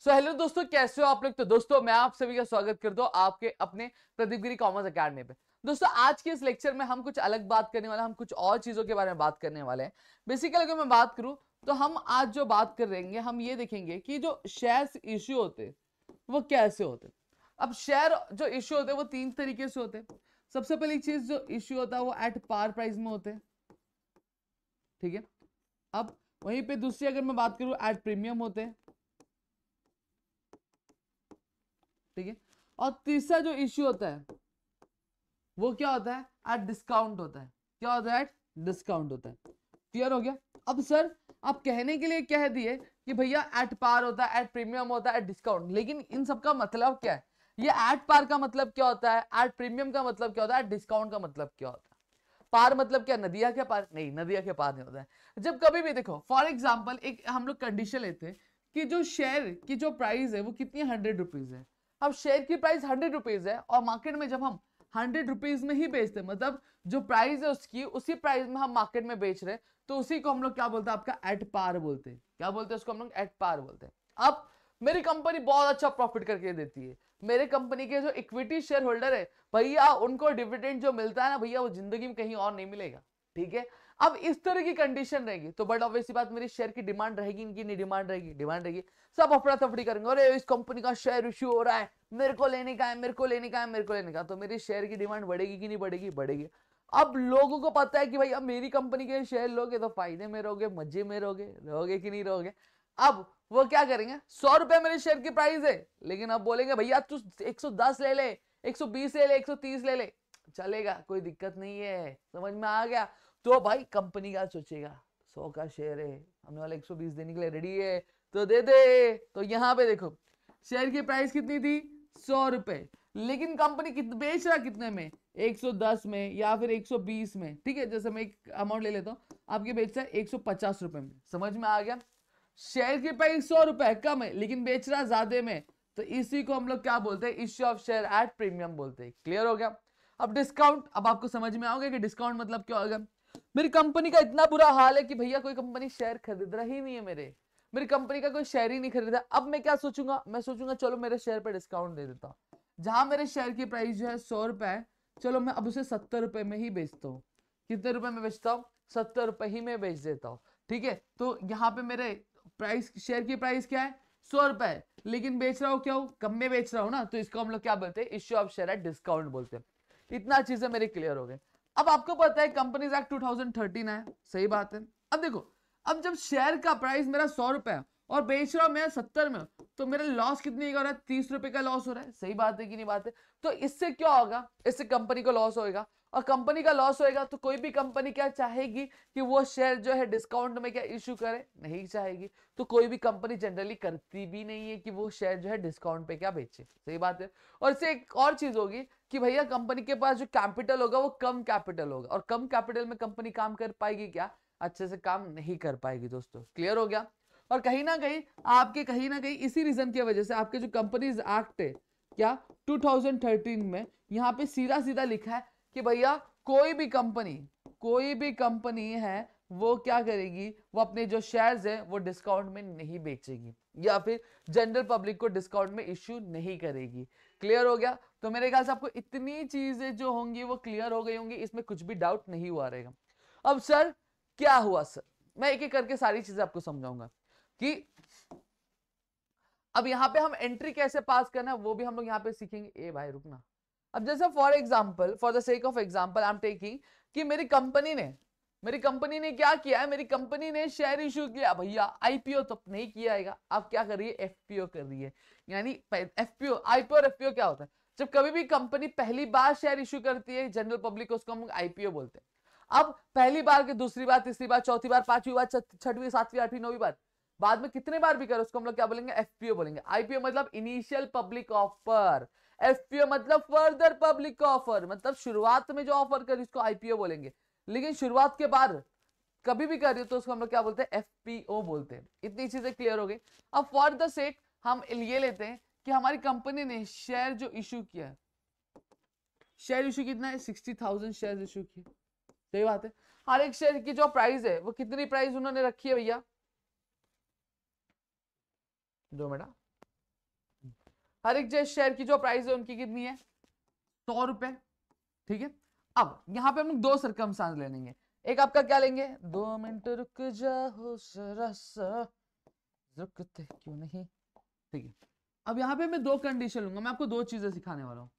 So hello दोस्तों, कैसे हो आप लोग। तो दोस्तों मैं आप सभी का स्वागत करता हूं आपके अपने प्रदीप गिरी कॉमर्स अकेडमी पे। दोस्तों आज के इस लेक्चर में हम कुछ अलग बात करने वाले हैं, हम कुछ और चीजों के बारे में बात करने वाले हैं। बेसिकली अगर मैं बात करूं तो हम आज जो बात कर रहे हैं हम ये देखेंगे कि जो शेयर्स इश्यू होते हैं वो कैसे होते हैं। अब शेयर जो इश्यू होते हैं वो तीन तरीके से होते हैं। सबसे पहली चीज जो इश्यू होता है वो एट पार प्राइस में होते हैं, ठीक है। अब वहीं पे दूसरी अगर मैं बात करूं एट प्रीमियम होते हैं, ठीक है। और तीसरा जो इश्यू होता है वो क्या होता है, एट डिस्काउंट होता है। क्या होता है, एट डिस्काउंट होता है। क्लियर हो गया। अब सर आप कहने के लिए कह दिए कि भैया एट पार होता है, एट प्रीमियम होता है, एट डिस्काउंट, लेकिन इन सब का मतलब क्या है। ये एट पार का मतलब क्या होता है, एट प्रीमियम का मतलब क्या होता है, एट डिस्काउंट का मतलब क्या होता है। पार मतलब क्या, नदिया के पार? नहीं, नदिया के पार नहीं होता है। जब कभी भी देखो, फॉर एग्जाम्पल एक हम लोग कंडीशन लेते हैं कि जो शेयर की जो प्राइस है वो कितनी 100 रुपीज है। अब शेयर की प्राइस 100 रुपीज है और मार्केट में जब हम 100 रुपीज में ही बेचते हैं, मतलब जो प्राइस है उसकी उसी प्राइस में हम मार्केट में बेच रहे हैं, तो उसी को हम लोग क्या बोलते हैं, आपका एट पार बोलते हैं। क्या बोलते हैं उसको हम लोग, एट पार बोलते हैं। अब मेरी कंपनी बहुत अच्छा प्रॉफिट करके देती है, मेरे कंपनी के जो इक्विटी शेयर होल्डर है भैया उनको डिविडेंड जो मिलता है ना भैया, वो जिंदगी में कहीं और नहीं मिलेगा, ठीक है। अब इस तरह की कंडीशन रहेगी तो बट ऑब्वियसली बात, मेरी शेयर की डिमांड रहेगी कि नहीं, डिमांड रहेगी, डिमांड रहेगी। सब अफरा तफड़ी करेंगे, अरे इस कंपनी का शेयर इश्यू हो रहा है, मेरे को लेने का है, मेरे को लेने का है, मेरे को लेने का, तो मेरी शेयर की डिमांड बढ़ेगी कि नहीं बढ़ेगी, बढ़ेगी। अब लोगों को पता है कि भाई अब मेरी कंपनी के शेयर लोगे तो फायदे में रहोगे, मजे में रहोगे, रहोगे कि नहीं रहोगे। अब वो क्या करेंगे, 100 रुपए मेरे शेयर की प्राइस है, लेकिन अब बोलेंगे भैया तू 110 ले ले, 120 ले ले, 130 ले ले, चलेगा, कोई दिक्कत नहीं है, समझ में आ गया। तो भाई कंपनी का सोचेगा 100 का शेयर है, हमने वाला 120 देने के लिए रेडी है, तो दे दे। तो यहाँ पे देखो शेयर की प्राइस कितनी थी, 100 रुपए, लेकिन कंपनी बेच रहा कितने में, 110 में या फिर 120 में, ठीक है। जैसे मैं एक अमाउंट ले लेता हूँ, आपके बेच रहा है 150 रुपए में, समझ में आ गया। शेयर की प्राइस 100 रुपए कम है लेकिन बेच रहा ज्यादा में, तो इसी को हम लोग क्या बोलते हैं, issue of share at premium बोलते हैं। क्लियर हो गया। अब डिस्काउंट, अब आपको समझ में आओगे कि डिस्काउंट मतलब क्या होगा। मेरी कंपनी का इतना बुरा हाल है कि भैया कोई कंपनी शेयर खरीद रहा ही नहीं है, मेरी कंपनी का कोई शेयर ही नहीं खरीदा। अब मैं क्या सोचूंगा, मैं सोचूंगा चलो मेरे शेयर पे डिस्काउंट दे देता हूँ। जहां मेरे शेयर की प्राइस जो है 100 रुपए है, चलो मैं अब उसे 70 रुपए में ही बेचता हूँ। कितने रुपए में बेचता हूँ, 70 रुपए ही में बेच देता हूँ, ठीक है। तो यहाँ पे मेरे प्राइस, शेयर की प्राइस क्या है, 100 रुपए, लेकिन बेच रहा हूँ क्या हूँ, कम में बेच रहा हूँ ना, तो इसको हम लोग क्या बोलते हैं, issue of share at discount बोलते हैं। इतना चीजें मेरी क्लियर हो गई। अब आपको पता है कंपनीज एक्ट 2013 है, सही बात है। अब देखो, अब जब शेयर का प्राइस मेरा 100 रुपए है और बेच रहा हूं मैं 70 में, तो मेरा लॉस कितने का हो रहा है, 30 रुपए का लॉस हो रहा है, सही बात है कि नहीं बात है। तो इससे क्या होगा, इससे कंपनी को लॉस होएगा, और कंपनी का लॉस होएगा तो कोई भी कंपनी क्या चाहेगी कि वो शेयर जो है डिस्काउंट में क्या इश्यू करे, नहीं चाहेगी। तो कोई भी कंपनी जनरली करती भी नहीं है कि वो शेयर जो है डिस्काउंट पे क्या बेचे, सही बात है। और इससे एक और चीज होगी कि भैया कंपनी के पास जो कैपिटल होगा वो कम कैपिटल होगा, और कम कैपिटल में कंपनी काम कर पाएगी क्या, अच्छे से काम नहीं कर पाएगी दोस्तों। क्लियर हो गया। और कहीं ना कहीं आपके, कहीं ना कहीं इसी रीजन की वजह से आपके जो कंपनीज एक्ट है क्या 2013 में, यहाँ पे सीधा सीधा लिखा है कि भैया कोई भी कंपनी है वो क्या करेगी, वो अपने जो शेयर्स है वो डिस्काउंट में नहीं बेचेगी या फिर जनरल पब्लिक को डिस्काउंट में इश्यू नहीं करेगी। क्लियर हो गया। तो मेरे ख्याल से आपको इतनी चीजें जो होंगी वो क्लियर हो गई होंगी, इसमें कुछ भी डाउट नहीं हुआ रहेगा। अब सर क्या हुआ सर, मैं एक एक करके सारी चीजें आपको समझाऊंगा कि अब यहां पे हम एंट्री कैसे पास करना है वो भी हम लोग यहां पे सीखेंगे। ए भाई रुकना। अब जैसे for example, for the sake of example I am taking कि मेरी कंपनी ने क्या किया है, मेरी कंपनी ने शेयर इशू किया, भैया आईपीओ तो नहीं किया है, अब क्या कर रही है, एफपीओ कर रही है। यानी एफपीओ, आईपीओ और एफपीओ क्या होता है, जब कभी भी कंपनी पहली बार शेयर इशू करती है जनरल पब्लिक को, उसको हम आईपीओ बोलते हैं। अब पहली बार की, दूसरी बार, तीसरी बार, चौथी बार, पांचवी बार, छठवीं, सातवीं, आठवीं, नौवीं बार, बाद में कितने बार भी करो उसको हम लोग क्या बोलेंगे, एफपीओ बोलेंगे। आईपीओ मतलब इनिशियल पब्लिक ऑफर, एफपीओ मतलब फर्दर पब्लिक ऑफर, मतलब शुरुआत में जो ऑफर करी उसको आईपीओ बोलेंगे, लेकिन शुरुआत के बाद कभी भी कर रही हो तो उसको हम लोग क्या बोलते हैं, एफपीओ बोलते हैं। इतनी चीजें क्लियर हो गई। अब फॉर द सेक हम ये लेते हैं कि हमारी कंपनी ने शेयर जो इशू किया है, शेयर इशू कितना है, 60,000 शेयर इशू किए, सही बात है। हर एक शेयर की जो प्राइस है वो कितनी प्राइस उन्होंने रखी है भैया, दो मिनट, हर एक शेयर की जो प्राइस है उनकी कितनी है, 100 रुपए, ठीक है। अब यहाँ पे हम लोग 2 सर्कमस्टांस ले लेंगे। एक आपका क्या लेंगे, 2 मिनट रुक जाओ जरा सा, रुकते क्यों नहीं, ठीक है। अब यहाँ पे मैं 2 कंडीशन लूंगा, मैं आपको 2 चीजें सिखाने वाला हूँ,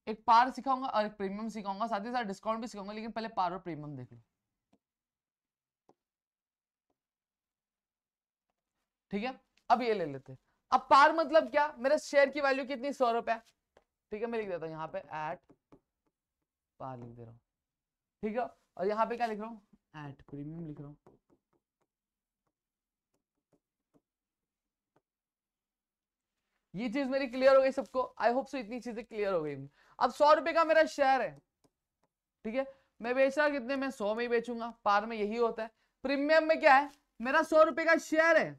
एक पार सिखाऊंगा और एक प्रीमियम सिखाऊंगा, साथ ही साथ डिस्काउंट भी सिखाऊंगा, लेकिन पहले पार और प्रीमियम देख लो, ठीक है। अब ये ले लेते हैं। अब पार मतलब क्या, मेरे शेयर की वैल्यू कितनी, 100 रुपए, ठीक है। मैं लिख देता हूँ यहाँ पे एट पार लिख दे रहा हूँ, ठीक है। और यहाँ पे क्या लिख रहा हूँ, एट प्रीमियम लिख रहा हूँ। ये चीज मेरी क्लियर हो गई सबको, आई होप सो इतनी चीजें क्लियर हो गई। अब 100 रुपए का मेरा शेयर है, ठीक है। मैं बेच रहा कितने में, 100 में ही बेचूंगा, पार में यही होता है। प्रीमियम में क्या है, मेरा 100 रुपए का शेयर है,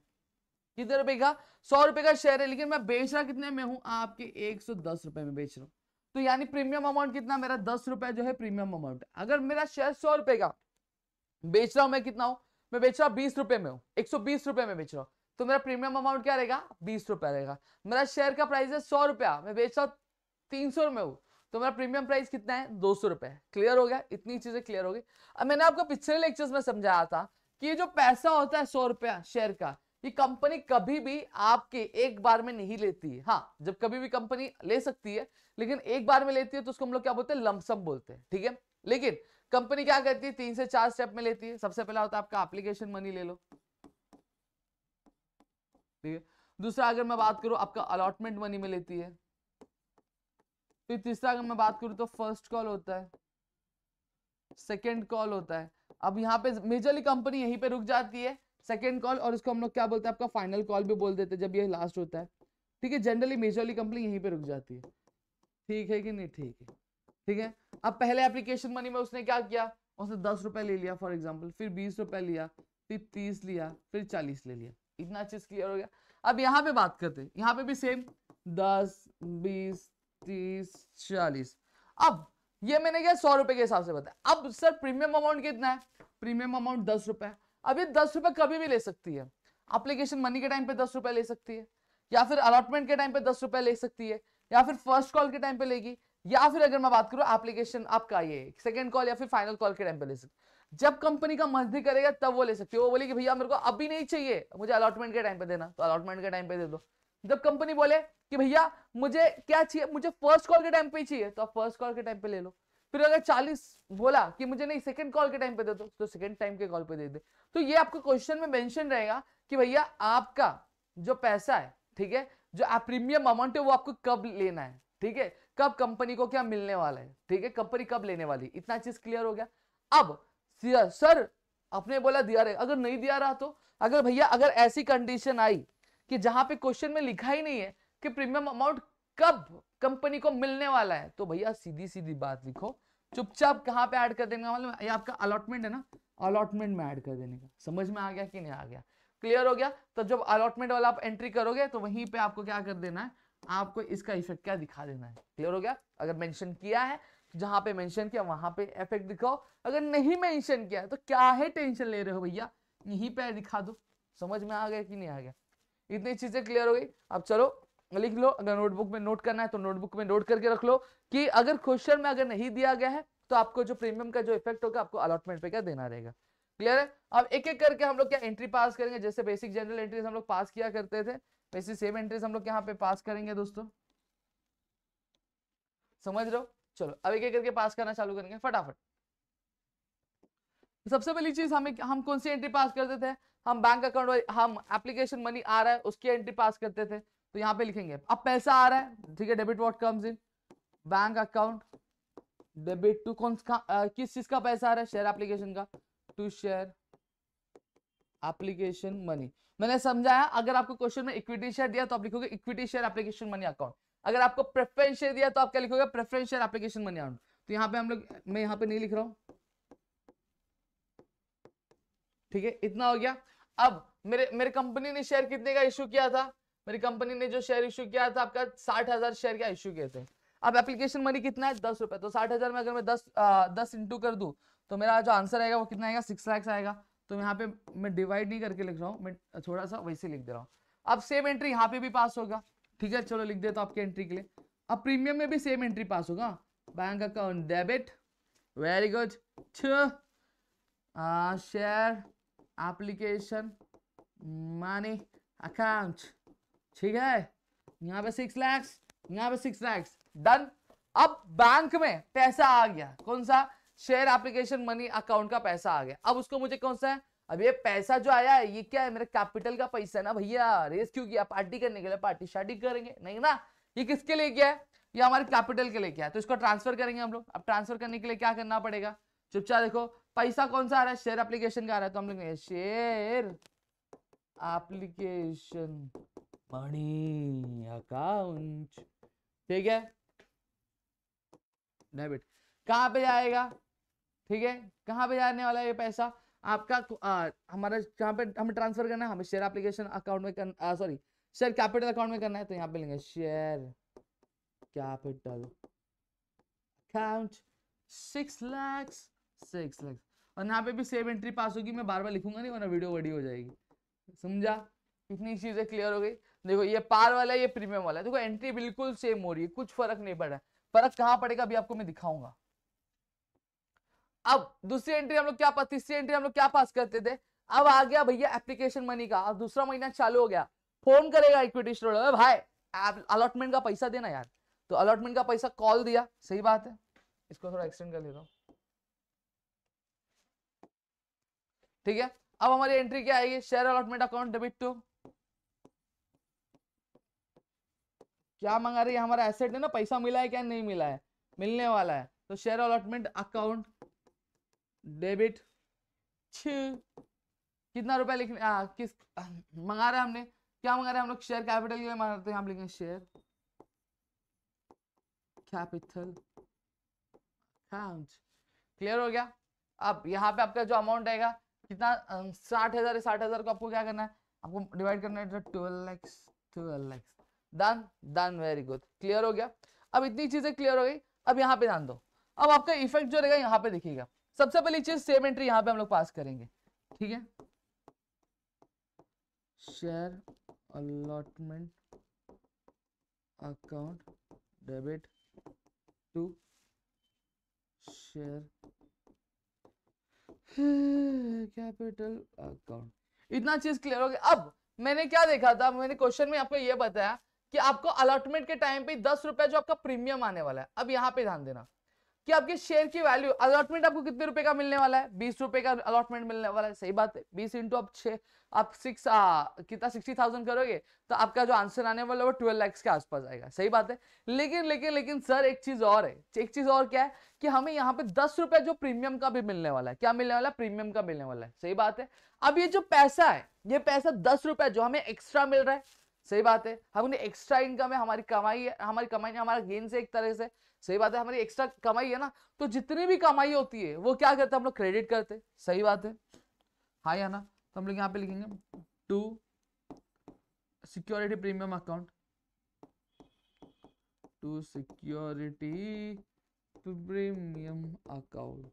कितने रुपए का, 100 रुपए का शेयर है, लेकिन मैं बेच रहा कितने में हूं, आपके 110 रुपए में बेच रहा हूं। तो यानी प्रीमियम अमाउंट कितना, मेरा 10 रुपए जो है प्रीमियम अमाउंट है। अगर मेरा शेयर 100 रुपए का, बेच रहा हूं मैं कितना हूं, मैं बेच रहा 20 रुपए में हूं, 120 रुपए में बेच रहा हूं, तो मेरा प्रीमियम अमाउंट क्या रहेगा, 20 रुपया रहेगा। मेरा शेयर का प्राइस है 100 रुपया, मैं बेच रहा हूं 300 में हूं, तो मेरा प्रीमियम प्राइस कितना है, 200 रुपए। क्लियर हो गया, इतनी चीजें क्लियर हो गई। अब मैंने आपको पिछले लेक्चर्स में समझाया था कि ये जो पैसा होता है 100 रुपया शेयर का, ये कंपनी कभी भी आपके एक बार में नहीं लेती है। हाँ, जब कभी भी कंपनी ले सकती है, लेकिन एक बार में लेती है तो उसको हम लोग क्या बोलते हैं, लमसम बोलते हैं, ठीक है। लेकिन कंपनी क्या करती है, 3 से 4 स्टेप में लेती है। सबसे पहला होता है आपका एप्लीकेशन मनी ले लो, ठीक है। दूसरा अगर मैं बात करूं आपका अलॉटमेंट मनी में लेती है। फिर तीसरा अगर मैं बात करूं तो फर्स्ट कॉल होता है, सेकेंड कॉल होता है। अब यहाँ पे मेजरली कंपनी यहीं पे रुक जाती है, सेकेंड कॉल, और इसको हम लोग क्या बोलते हैं, आपका फाइनल कॉल भी बोल देते हैं जब ये लास्ट होता है, ठीक है। जनरली मेजरली कंपनी यहीं पे रुक जाती है, ठीक है कि नहीं, ठीक है, ठीक है। अब पहले एप्लीकेशन मनी में उसने क्या किया, उसने 10 रुपए ले लिया फॉर एग्जाम्पल, फिर 20 रुपए लिया, फिर 30 लिया, फिर 40 ले लिया। इतना चीज क्लियर हो गया। अब यहाँ पे बात करते हैं, यहाँ पे भी सेम 10 20 30 40। अब ये मैंने क्या 100 रुपए के हिसाब से बताया। अब सर प्रीमियम अमाउंट कितना है, प्रीमियम अमाउंट 10 रुपए। अब ये 10 रुपए कभी भी ले सकती है, एप्लीकेशन मनी के टाइम पे 10 रुपए ले सकती है, या फिर अलॉटमेंट के टाइम पे 10 रुपए ले सकती है, या फिर फर्स्ट कॉल के टाइम पे लेगी, या फिर अगर मैं बात करूं एप्लीकेशन आपका ये सेकंड कॉल या फिर फाइनल कॉल के टाइम पे ले सकती। जब कंपनी का मर्जी करेगा तब वो ले सकती है। वो बोले कि भैया मेरे को अभी नहीं चाहिए, मुझे अलॉटमेंट के टाइम पे देना, तो अलॉटमेंट के टाइम पे दे दो। जब कंपनी बोले कि भैया मुझे क्या चाहिए, मुझे फर्स्ट कॉल के टाइम पे ही चाहिए, तो आप फर्स्ट कॉल के टाइम पे ले लो। फिर अगर 40 बोला कि मुझे नहीं सेकंड कॉल के टाइम पे दे दो, तो सेकंड टाइम के कॉल पे दे दे। तो ये आपको क्वेश्चन में मेंशन रहेगा कि भैया आपका जो पैसा है, ठीक है, जो प्रीमियम अमाउंट है वो आपको कब लेना है, ठीक है, कब कंपनी को क्या मिलने वाला है, ठीक है, कंपनी कब लेने वाली। इतना चीज क्लियर हो गया। अब सर आपने बोला दिया रहे, अगर नहीं दिया रहा तो, अगर भैया अगर ऐसी कंडीशन आई कि जहां पे क्वेश्चन में लिखा ही नहीं है कि प्रीमियम अमाउंट कब कंपनी को मिलने वाला है, तो भैया सीधी सीधी बात लिखो, चुपचाप कहां पे ऐड कर देने का, मतलब ये आपका अलॉटमेंट है ना, अलॉटमेंट में ऐड कर देने का। समझ में आ गया कि नहीं आ गया, क्लियर हो गया। तो जब अलॉटमेंट वाला आप एंट्री करोगे तो वहीं पे आपको क्या कर देना है, आपको इसका इफेक्ट क्या दिखा देना है। क्लियर हो गया। अगर मेंशन किया है, जहां पे मेंशन किया वहां पे इफेक्ट दिखाओ, अगर नहीं मेंशन किया है तो क्या है टेंशन ले रहे हो भैया, यहीं पे दिखा दो। समझ में आ गया कि नहीं आ गया, इतनी चीजें क्लियर हो गई। अब चलो लिख लो, अगर नोटबुक में नोट करना है तो नोटबुक में नोट करके रख लो कि अगर क्वेश्चन में अगर नहीं दिया गया है तो आपको जो प्रीमियम का जो इफेक्ट होगा आपको अलॉटमेंट पे क्या देना रहेगा। क्लियर है। अब एक एक करके हम लोग क्या एंट्री पास करेंगे, जैसे बेसिक जनरल एंट्रीज हम लोग पास किया करते थे, वैसे सेम एंट्रीज हम लोग यहाँ पे पास करेंगे दोस्तों। समझ रहे हो। चलो अब एक एक करके पास करना चालू करेंगे फटाफट। सबसे पहली चीज हम कौन सी एंट्री पास करते थे, हम बैंक अकाउंट, हम एप्लीकेशन मनी आ रहा है उसकी एंट्री पास करते थे। तो यहाँ पे लिखेंगे अब पैसा आ रहा है, ठीक है, debit what comes in bank account, debit to कौन किस चीज का पैसा आ रहा है, शेयर एप्लीकेशन का, टू शेयर एप्लीकेशन मनी। मैंने समझाया, अगर आपको क्वेश्चन में इक्विटी शेयर दिया तो आप लिखोगे equity share application money account, अगर आपको प्रेफरेंस शेयर दिया तो आप क्या लिखोगे, preference share application money account. तो यहाँ पे हम लोग, मैं यहाँ पे नहीं लिख रहा हूँ, ठीक है, इतना हो गया। अब मेरे कंपनी ने शेयर कितने का इश्यू किया था, मेरी कंपनी ने जो शेयर इश्यू किया था आपका 60,000 शेयर का इश्यू किए थे। अब एप्लीकेशन मनी कितना है, 10 रुपए, तो 60,000 में अगर मैं 10 इंटू कर दूं तो मेरा जो आंसर आएगा वो कितना आएगा, 6 लाख आएगा। तो यहाँ पे मैं डिवाइड नहीं करके लिख रहा हूँ, मैं थोड़ा सा वैसे लिख दे रहा हूँ। अब सेम एंट्री यहाँ पे भी पास होगा, ठीक है, चलो लिख देता हूं आपके एंट्री के लिए। अब प्रीमियम में भी सेम एंट्री पास होगा, bank account debit, very good, share application money account, ठीक है, यहाँ पे 6 लाख, यहाँ पे 6 लाख, डन। अब बैंक में पैसा आ गया, कौन सा, शेयर एप्लीकेशन मनी अकाउंट का पैसा आ गया। अब उसको मुझे कौन सा है, अब ये पैसा जो आया है ये क्या है, मेरे कैपिटल का पैसा है ना भैया, रेस क्यों किया, पार्टी करने के लिए, पार्टी शार्टी करेंगे नहीं ना, ये किसके लिए किया है, ये हमारे कैपिटल के लिए किया है, तो इसको ट्रांसफर करेंगे हम लोग। अब ट्रांसफर करने के लिए क्या करना पड़ेगा, चुपचाप देखो पैसा कौन सा आ रहा है, शेयर एप्लीकेशन का आ रहा है, तो हम लोग शेयर एप्लीकेशन मनी अकाउंट, ठीक है, डेबिट, कहां पे जाएगा, ठीक है, कहां पे जाने वाला है ये पैसा आपका, हमारा जहां पे हमें ट्रांसफर करना है, हमें शेयर एप्लीकेशन अकाउंट में करना, सॉरी शेयर कैपिटल अकाउंट में करना है, तो यहाँ पे लेंगे share capital account 6 lakh, 6 lakh, और यहाँ पे भी सेम एंट्री पास होगी, मैं बार बार लिखूंगा नहीं वरना वीडियो बड़ी हो जाएगी, समझा, कितनी चीजें क्लियर हो गई। देखो ये पार वाला है, ये प्रीमियम वाला है, देखो एंट्री बिल्कुल सेम हो रही है, कुछ फर्क नहीं पड़ा है, फर्क कहां पड़ेगा अभी आपको मैं दिखाऊंगा। अब दूसरी एंट्री हम लोग क्या, तीसरी एंट्री हम लोग क्या पास करते थे, अब आ गया भैया एप्लीकेशन मनी का, अब दूसरा महीना चालू हो गया, फोन करेगा इक्विटी स्टोर, भाई अलॉटमेंट का पैसा देना यार, तो अलॉटमेंट का पैसा कॉल दिया, सही बात है, इसको थोड़ा एक्सटेंड कर लेता हूं, ठीक है। अब हमारी एंट्री क्या आएगी, share allotment account debit to, क्या मंगा रही है, हमारा एसेट है ना, पैसा मिला है क्या नहीं मिला है, मिलने वाला है, तो शेयर अलॉटमेंट अकाउंट डेबिट, कितना रुपया लिखने, किस मंगा रहे हैं हमने, क्या मंगा रहे हैं हम लोग, शेयर कैपिटल के लिए मंगा रहे हैं, यहाँ लिखेंगे शेयर कैपिटल अकाउंट, क्लियर हो गया। अब यहाँ पे आपका जो अमाउंट आएगा कितना, 60,000, 60,000 को आपको क्या करना है, आपको डिवाइड करना है 12 lakh, 12 lakh, done done, very good, clear हो गया। अब इतनी चीजें क्लियर हो गई, अब यहाँ पे ध्यान दो, अब आपका इफेक्ट जो रहेगा यहाँ पे दिखेगा। सबसे पहली चीज सेम एंट्री यहाँ पे हम लोग पास करेंगे, ठीक है, share allotment account debit to share capital account, इतना चीज क्लियर हो गया। अब मैंने क्या देखा था, मैंने क्वेश्चन में आपको ये बताया कि आपको अलॉटमेंट के टाइम पे 10 रुपए जो आपका प्रीमियम आने वाला है। अब यहाँ पे ध्यान देना कि आपके शेयर की वैल्यू, अलॉटमेंट आपको कितने रुपए का मिलने वाला है, 20 रुपए का अलॉटमेंट मिलने वाला है, सही बात है, 20 इंटू आप 6, आप 6 कितना 60,000 करोगे तो आपका जो आंसर आने वाला है वो 12 लाख के आसपास आएगा, सही बात है। लेकिन लेकिन लेकिन सर एक चीज और है, एक चीज और क्या है कि हमें यहाँ पे 10 रुपए जो प्रीमियम का भी मिलने वाला है, क्या मिलने वाला है, प्रीमियम का मिलने वाला है, सही बात है। अब ये जो पैसा है, ये पैसा 10 रुपए जो हमें एक्स्ट्रा मिल रहा है, सही बात है, हमने एक्स्ट्रा इनकम है, हमारी कमाई है, हमारी कमाई हमारा गेन से एक तरह से, सही बात है, हमारी एक्स्ट्रा कमाई है ना, तो जितनी भी कमाई होती है वो क्या करते हैं हम लोग, क्रेडिट करते, सही बात है, हाँ या ना, तो हम लोग यहाँ पे लिखेंगे to security premium account, to security premium account,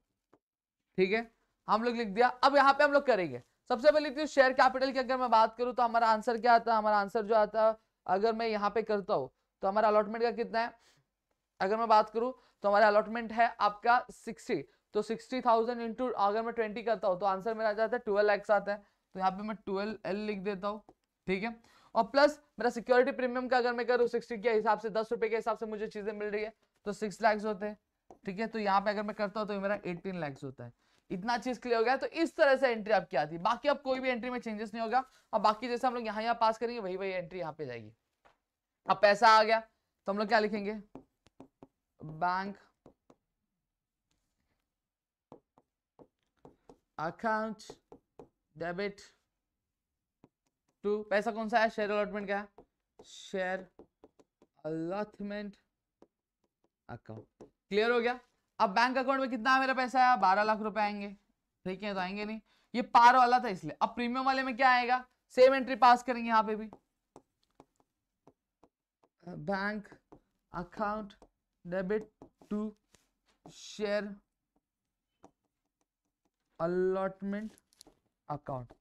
ठीक है, हम लोग लिख दिया। अब यहाँ पे हम लोग करेंगे सबसे पहले तो शेयर कैपिटल की अगर मैं बात करूं तो हमारा आंसर क्या आता है, हमारा आंसर जो आता है अगर मैं यहाँ पे करता हूं तो हमारा अलॉटमेंट का कितना है, अगर मैं बात करूं तो हमारा अलॉटमेंट है आपका 60, तो 60,000 इंटू अगर मैं 20 करता हूं तो आंसर मेरा आ जाता है 12 लाख आता है, तो यहाँ पे मैं 12L लिख देता हूँ, ठीक है। और प्लस मेरा सिक्योरिटी प्रीमियम का अगर मैं करूँ 60 के हिसाब से, 10 रुपए के हिसाब से मुझे चीजें मिल रही है तो 6 लाख होते हैं, ठीक है। तो यहाँ पे अगर मैं करता हूँ तो मेरा 18 लाख होता है। इतना चीज क्लियर हो गया। तो इस तरह से एंट्री आपकी आती है, बाकी अब कोई भी एंट्री में चेंजेस नहीं होगा, और बाकी जैसे हम लोग यहाँ पास करेंगे वही वही एंट्री यहाँ पे जाएगी। अब पैसा आ गया तो हम लोग क्या लिखेंगे, बैंक अकाउंट डेबिट टू, पैसा कौन सा है, शेयर अलॉटमेंट का, शेयर अलॉटमेंट अकाउंट, क्लियर हो गया। अब बैंक अकाउंट में कितना मेरा पैसा है, 12 लाख रुपए आएंगे, ठीक है, तो आएंगे नहीं, ये पार वाला था इसलिए। अब प्रीमियम वाले में क्या आएगा, सेम एंट्री पास करेंगे यहाँ पे भी, bank account debit to share allotment account,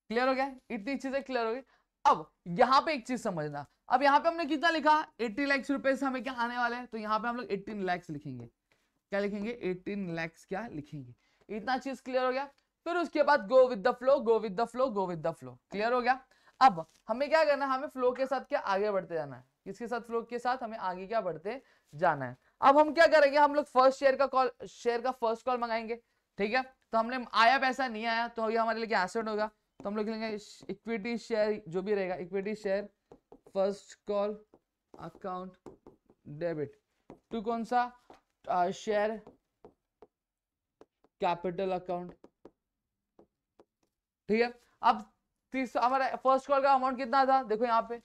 clear हो गया, इतनी चीजें क्लियर हो गई। अब यहां पे एक चीज समझना, अब यहाँ पे हमने कितना लिखा, 80 लाख रुपए से हमें क्या आने वाले हैं, तो यहाँ पे हम लोग 18 लाख लिखेंगे। क्या लिखेंगे, 18 लाख क्या लिखेंगे। इतना चीज क्लियर हो गया। फिर उसके बाद go with the flow, go with the flow, go with the flow, clear हो गया। अब हमें क्या करना है, हमें फ्लो के साथ क्या आगे बढ़ते जाना है। किसके साथ, फ्लो के साथ हमें आगे क्या बढ़ते जाना है। अब हम क्या करेंगे, हम लोग फर्स्ट शेयर का कॉल, शेयर का फर्स्ट कॉल मंगाएंगे, ठीक है। तो हमने आया पैसा नहीं आया तो ये हमारे लिए एसेट होगा, तो हम लोग लिखेंगे इक्विटी शेयर, जो भी रहेगा equity share first call account debit to कौन सा, शेयर कैपिटल अकाउंट, ठीक है। अब हमारा फर्स्ट कॉल का अमाउंट कितना था, देखो यहाँ पे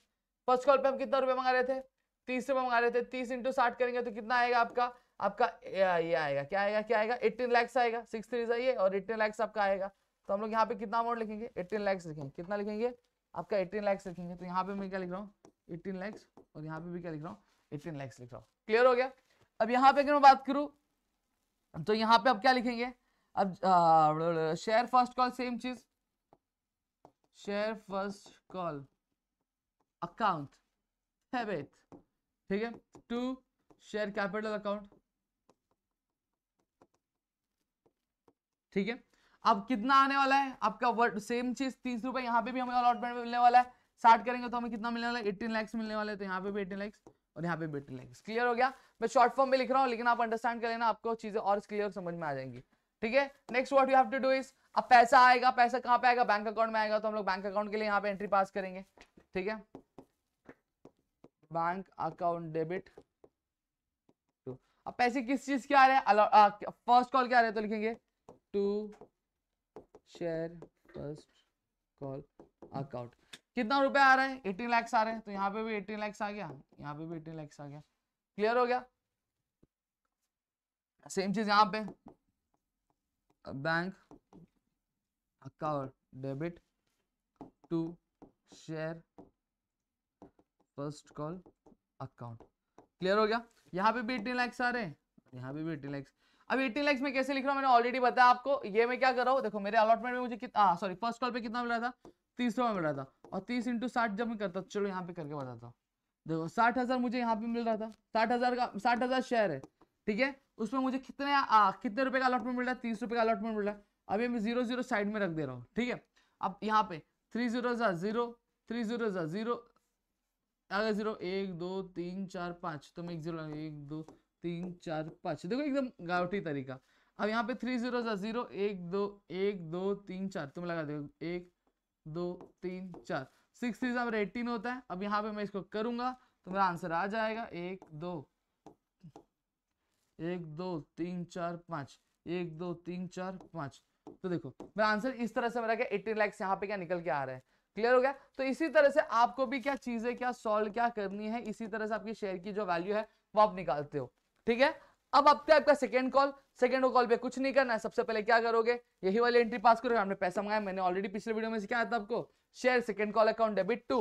फर्स्ट कॉल पे हम कितना रुपए मंगा रहे थे, 30 रुपए मंगा रहे थे। 30 इंटू 60 करेंगे तो कितना आएगा आपका, ये आएगा, क्या आएगा, क्या आएगा, 18 लाख आएगा। 6 3 ये और 18 लाख आपका आएगा। तो हम लोग यहाँ पे कितना अमाउंट लिखेंगे, 18 लाख लिखेंगे। कितना लिखेंगे, आपका 18 लाख लिखेंगे। तो यहाँ पे मैं क्या लिख रहा हूँ, 18 लाख, और यहाँ पे भी क्या लिख रहा हूँ, 18 लाख लिख रहा हूँ। क्लियर हो गया। अब यहाँ पे अगर मैं बात करूँ तो यहाँ पे अब क्या लिखेंगे, अब शेयर फर्स्ट कॉल, सेम चीज, share first call account debit, ठीक है, टू शेयर कैपिटल अकाउंट, ठीक है। अब कितना आने वाला है आपका, वर्ड सेम चीज, 30 रुपए यहाँ पे भी हमें अलॉटमेंट में मिलने वाला है। 60 करेंगे तो हमें कितना मिलने वाला है, 18 लाख मिलने वाले हैं। तो यहाँ पे भी 18 लाख और यहाँ पे भी 18 लाख। क्लियर हो गया। मैं शॉर्ट फॉर्म में लिख रहा हूँ, लेकिन आप अंडरस्टैंड कर लेना, आपको चीजें और क्लियर समझ में आ जाएंगी, ठीक है। Next what you have to do is, अब पैसा आएगा, पैसा कहाँ पे आएगा, बैंक अकाउंट में आएगा। तो हम लोग बैंक अकाउंट के लिए यहाँ पे एंट्री पास करेंगे, ठीक है, बैंक अकाउंट डेबिट टू। अब पैसे किस चीज के आ रहे हैं, फर्स्ट कॉल क्या आ रहे हैं, तो लिखेंगे to share first call account. कितना रुपए आ रहा है, 18 लाख आ रहे हैं। तो यहाँ पे भी 18 लाख आ गया, यहाँ पे भी 18 लाख आ गया। क्लियर हो गया। सेम चीज यहाँ पे, bank account debit to share first call account. Clear हो गया। यहाँ पे भी 18 लाख आ रहे हैं, यहाँ पे भी 18 लाख। अब 18 लाख में कैसे लिख रहा हूँ, मैंने ऑलरेडी बताया आपको। ये मैं क्या कर रहा हूँ, देखो मेरे अलॉटमेंट में मुझे कितना, सॉरी फर्स्ट कॉल पे कितना मिल रहा था, 30 रुपये मिल रहा था। और 30 इंटू 60 जब मैं करता, चलो यहाँ पे करके बताता हूँ। देखो 60,000 मुझे यहाँ पे मिल रहा था, 60,000 का 60,000 शेयर है, ठीक है। उसमें मुझे कितने रुपए का अलॉटमेंट मिल रहा है, 30 रुपए का अलॉटमेंट मिल रहा है। अभी मैं 0 0 साइड में रख दे रहा हूँ, ठीक है। अब यहाँ पे 3 0 0, 3 0 0 अगर 0 1 2 3 4 5, तो मैं 1 0 1 2 3 4 5, देखो एकदम गावठी तरीका। अब यहाँ पे 3 0 0 1 2 1 2 3 4, तुम लगा दो 1 2 3 4, 6 3 18 होता है। अब यहाँ पे मैं इसको करूंगा तो मेरा आंसर आ जाएगा 1 2 3 4 5, 1 2 3 4 5। तो देखो मेरा आंसर इस तरह से मेरा क्या 18 लाख यहाँ पे क्या निकल के आ रहा है। क्लियर हो गया। तो इसी तरह से आपको भी क्या चीजें क्या सॉल्व क्या करनी है, इसी तरह से आपकी शेयर की जो वैल्यू है वो आप निकालते हो, ठीक है। अब आपका सेकंड कॉल, सेकंड कॉल पे कुछ नहीं करना है। सबसे पहले क्या करोगे, यही वाली एंट्री पास करोगे। हमने पैसा मंगाया, मैंने ऑलरेडी पिछले वीडियो में सिखाया था आपको, share second call account debit to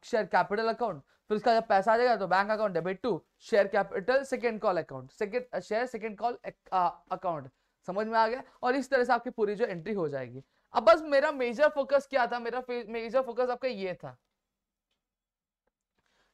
share capital account. फिर उसका जब पैसा आ जाएगा तो bank account debit to share capital second call account, share second call account. समझ में आ गया। और इस तरह से आपकी पूरी जो एंट्री हो जाएगी। अब बस मेरा मेजर फोकस क्या था, मेरा मेजर फोकस आपका ये था,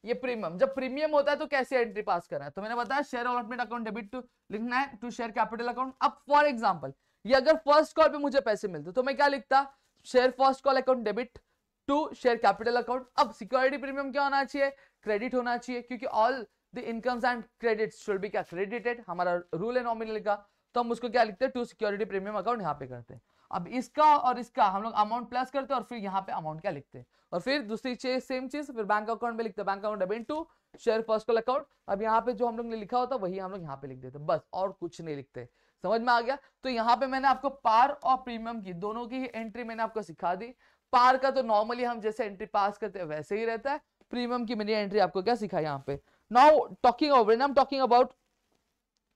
ये प्रीमियम। जब प्रीमियम होता है तो कैसे एंट्री पास करना है, तो मैंने बताया share allotment account debit to लिखना है टू शेयर कैपिटल अकाउंट। अब फॉर एग्जांपल ये अगर फर्स्ट कॉल पे मुझे पैसे मिलते तो मैं क्या लिखता, share first call account debit to share capital account. अब सिक्योरिटी प्रीमियम क्या होना चाहिए, क्रेडिट होना चाहिए, क्योंकि all the incomes and credits should be क्या क्रेडिटेड, हमारा रूल है नॉमिनल का। तो हम उसको क्या लिखते हैं, टू सिक्योरिटी प्रीमियम अकाउंट यहाँ पे करते हैं। अब इसका और इसका हम लोग अमाउंट प्लस करते हैं और फिर यहाँ पे अमाउंट क्या लिखते हैं। और फिर दूसरी चीज सेम चीज फिर बैंक अकाउंट में लिखते हैं, bank account debit to share first call account. अब यहाँ पे जो हम लोग ने लिखा होता वही हम लोग यहाँ पे लिख देते, बस और कुछ नहीं लिखते। समझ में आ गया। तो यहाँ पे मैंने आपको पार और प्रीमियम की दोनों की एंट्री मैंने आपको सिखा दी। पार का तो नॉर्मली हम जैसे एंट्री पास करते हैं वैसे ही रहता है। प्रीमियम की मैंने एंट्री आपको क्या सिखाई यहाँ पे। नाउ टॉकिंग अबाउट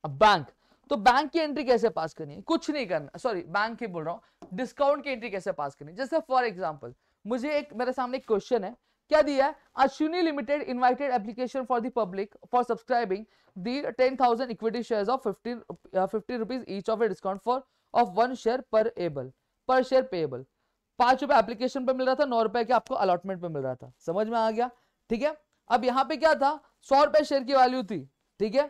बैंक, तो बैंक की एंट्री कैसे पास करनी है, कुछ नहीं करना, सॉरी बैंक की बोल रहा हूँ, डिस्काउंट की एंट्री कैसे पास करनी है। जैसे फॉर एग्जांपल मुझे एक मेरे सामने एक क्वेश्चन है, क्या दिया है, Ashwini limited invited application for the public for subscribing the 10,000 equity shares of 50 rupees each of a discount for of 1 share पर शेयर पेएबल। 5 रुपए एप्लीकेशन पे मिल रहा था, 9 रुपए के आपको अलॉटमेंट पे मिल रहा था। समझ में आ गया, ठीक है। अब यहाँ पे क्या था, 100 रुपए शेयर की वैल्यू थी, ठीक है।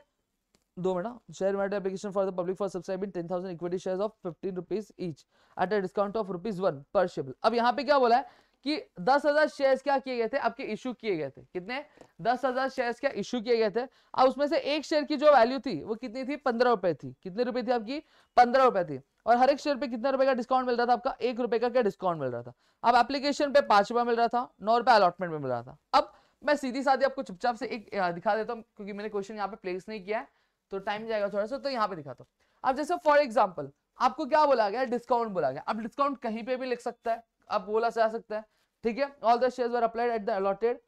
2 minute, share market application for the public for subscribing 10,000 equity shares of 15 rupees each at a discount of ₹1 पर शेयर। अब यहाँ पे क्या बोला है कि 10,000 शेयर्स क्या किए गए थे, आपके इशू किए गए थे, कितने, 10,000 शेयर्स क्या इशू किए गए थे। अब उसमें से एक शेयर की जो वैल्यू थी वो कितनी थी, 15 रुपए थी। कितने रुपए थी आपकी, 15 रुपए थी। और हर एक शेयर पे कितने रुपए का डिस्काउंट मिल रहा था आपका, 1 रुपए का क्या डिस्काउंट मिल रहा था। अब एप्लीकेशन पे 5 रुपए मिल रहा था, 9 रुपए अलॉटमेंट में मिल रहा था। अब मैं सीधी साधी आपको चुपचाप से एक दिखा देता हूँ, क्योंकि मैंने क्वेश्चन यहाँ पे प्लेस नहीं किया है तो टाइम जाएगा थोड़ा सा, तो यहाँ पे दिखाता हूँ। अब जैसे फॉर एग्जाम्पल आपको क्या बोला गया, डिस्काउंट बोला गया। अब डिस्काउंट कहीं पे भी लिख सकता है, अब बोला जा सकता है, ठीक है। All the shares were applied at the allotted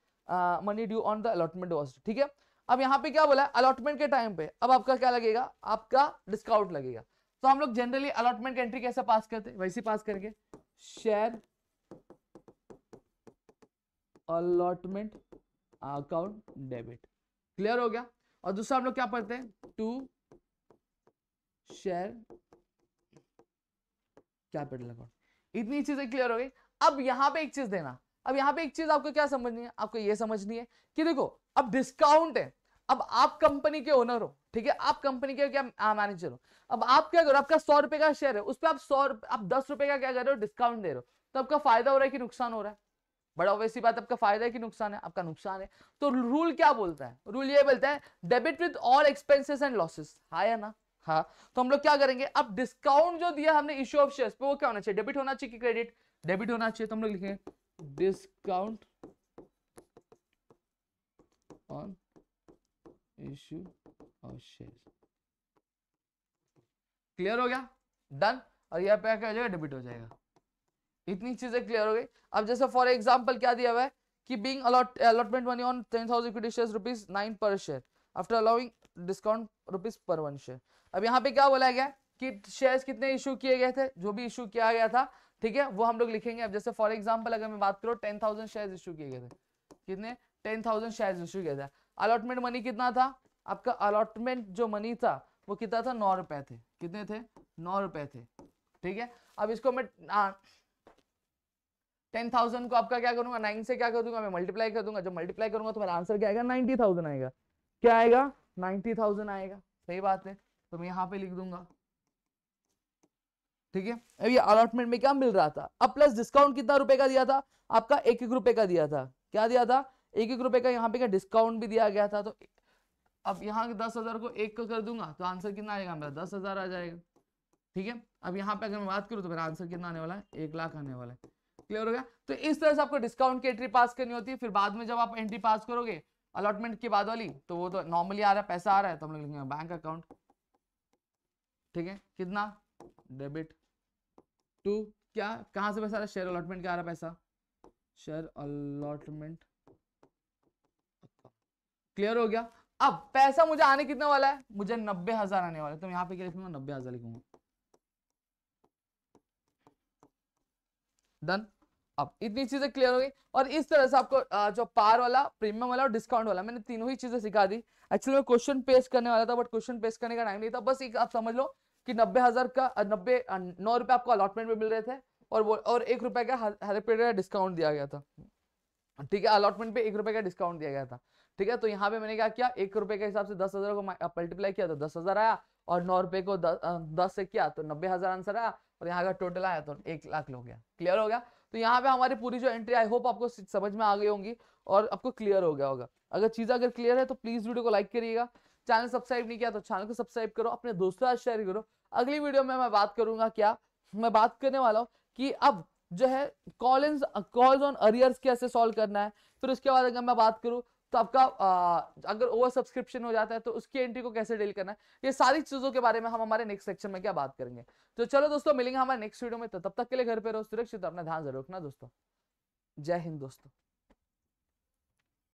money due on the allotment was, ठीक है। अब यहाँ पे क्या बोला है, अलॉटमेंट के टाइम पे अब आपका क्या लगेगा, आपका डिस्काउंट लगेगा। तो हम लोग जनरली अलॉटमेंट की एंट्री कैसे पास करते हैं, वैसे पास करेंगे, share allotment account debit. Clear हो गया। और दूसरा हम लोग क्या पढ़ते हैं, टू शेयर कैपिटल अकाउंट। इतनी चीजें क्लियर हो गई। अब यहां पे एक चीज देना, अब यहाँ पे एक चीज आपको क्या समझनी है, आपको ये समझनी है कि देखो अब डिस्काउंट है, अब आप कंपनी के ओनर हो, ठीक है, आप कंपनी के क्या मैनेजर हो। अब आप क्या करो, आपका 100 रुपए का शेयर है, उस पर आप 10 रुपए का क्या कर रहे हो, डिस्काउंट दे रहे हो। तो आपका फायदा हो रहा है कि नुकसान हो रहा है, बड़ा ऑब्वियस बात, आपका फायदा है कि नुकसान है, आपका नुकसान है। तो रूल क्या बोलता है, रूल ये बोलता है debit with all expenses and losses, हाँ या ना, हाँ। तो हम लोग क्या करेंगे, अब डिस्काउंट जो दिया हमने इश्यू ऑफ शेयर्स पे, वो क्या होना चाहिए, डेबिट होना चाहिए कि क्रेडिट, डेबिट होना चाहिए। तो हम लोग लिखेंगे discount on issue of shares. Clear हो गया, डन। और यहाँ पे क्या हो जाएगा, डेबिट हो जाएगा। इतनी चीजें क्लियर हो गई। अब जैसे फॉर एग्जांपल क्या दिया हुआ है कि being allotment money on 10,000 equity shares ₹9 पर शेयर आफ्टर अलाउइंग डिस्काउंट ₹1 पर 1 शेयर। अब यहाँ पे क्या बोला गया कि शेयर्स कितने इशू किए गए थे, जो भी इशू किया गया था, ठीक है, वो हम लोग लिखेंगे। अब जैसे फॉर एग्जाम्पल अगर मैं बात करूँ 10,000 शेयर्स इशू किए गए थे, कितने, 10,000 शेयर्स इशू किए थे। अलॉटमेंट मनी कितना था आपका, अलॉटमेंट जो मनी था वो कितना था, 9 रुपए थे। कितने थे, 9 रुपए थे, ठीक है। अब इसको मैं 10,000 को आपका क्या करूंगा, 9 से क्या कर दूंगा, मैं मल्टीप्लाई कर दूंगा। जब मल्टीप्लाई करूंगा तो मेरा आंसर क्या आएगा, 90,000 आएगा। क्या आएगा, 90,000 आएगा। सही बात है, तो मैं यहाँ पे लिख दूंगा, ठीक है। अब ये अलॉटमेंट में क्या मिल रहा था, अब प्लस डिस्काउंट कितना रुपए का दिया था आपका, 1-1 रुपए का दिया था। क्या दिया था, 1-1 रुपए का। यहाँ पे क्या डिस्काउंट भी दिया गया था। तो अब यहाँ 10,000 को 1 को कर दूंगा तो आंसर कितना आएगा मेरा, 10,000 आ जाएगा, ठीक है। अब यहाँ पे अगर मैं बात करूँ तो मेरा आंसर कितना आने वाला है, 1 लाख आने वाला है। क्लियर हो गया। तो इस तरह से आपको डिस्काउंट की एंट्री पास करनी होती है। फिर बाद में जब आप एंट्री पास करोगे अलॉटमेंट के बाद वाली, तो वो तो नॉर्मली आ रहा है, पैसा आ रहा है, तो हम लोग लिखेंगे बैंक अकाउंट, ठीक है। कितना, डेबिट टू क्या, कहां से पैसा आ रहा है, शेयर अलॉटमेंट का आ रहा है पैसा, शेयर अलॉटमेंट। क्लियर हो गया। अब पैसा मुझे आने कितना वाला है, मुझे 90,000 आने वाला है। तो यहाँ पे क्या लिखूंगा, 90,000 लिखूंगा, डन। अब इतनी चीजें क्लियर हो गई। और इस तरह से आपको जो पार वाला, प्रीमियम वाला और डिस्काउंट वाला, मैंने तीनों ही चीजें सिखा दी। एक्चुअली मैं क्वेश्चन पेस्ट करने वाला था, बट क्वेश्चन पेस्ट करने का टाइम नहीं था। बस एक आप समझ लो कि 90,000 का 9 रुपए आपको अलॉटमेंट में मिल रहे थे, और वो और 1 रुपए का हर पीरियड का डिस्काउंट दिया गया था, ठीक है। अलॉटमेंट पे 1 रुपए का डिस्काउंट दिया गया था, ठीक है। तो यहाँ पे मैंने क्या किया, 1 रुपए के हिसाब से 10,000 को मल्टीप्लाई किया तो 10,000 आया, और 9 रुपए को 10 से किया तो 90,000 आंसर आया, और यहाँ का टोटल आया तो 1 लाख हो गया। क्लियर हो गया। तो यहाँ पे हमारी पूरी जो एंट्री, आई होप आपको समझ में आ गई होंगी और आपको क्लियर हो गया होगा। अगर चीज अगर क्लियर है तो प्लीज वीडियो को लाइक करिएगा, चैनल सब्सक्राइब नहीं किया तो चैनल को सब्सक्राइब करो, अपने दोस्तों के साथ शेयर करो। अगली वीडियो में मैं बात करूंगा, क्या मैं बात करने वाला हूँ कि अब जो है कॉल्स ऑन अरियर्स कैसे सॉल्व करना है। फिर उसके बाद अगर मैं बात करूं तो आपका अगर ओवर सब्सक्रिप्शन हो जाता है तो उसकी एंट्री को कैसे डील करना है, ये सारी चीजों के बारे में हम हमारे नेक्स्ट सेक्शन में क्या बात करेंगे। तो चलो दोस्तों, मिलेंगे हमारे नेक्स्ट वीडियो में। तो तब तक के लिए घर पे रहो सुरक्षित, अपना ध्यान जरूर रखना दोस्तों। जय हिंद दोस्तों।